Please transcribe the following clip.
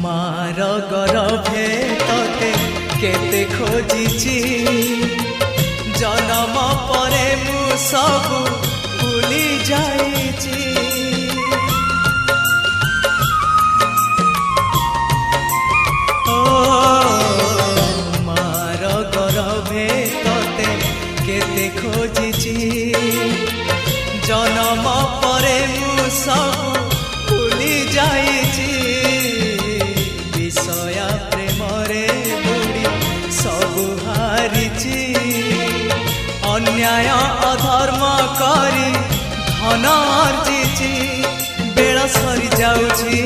मार गरभे तते केते खोजिची जन्म परे मु सबु भूली जाइची ओ मार गरभे तते केते खोजिची जन्म परे मु सबु भूली जाइची विषया प्रेमरे बुड़ी सबु हारिची अन्याय अधर्म करी धन अर्जिची बेला सरी जाउची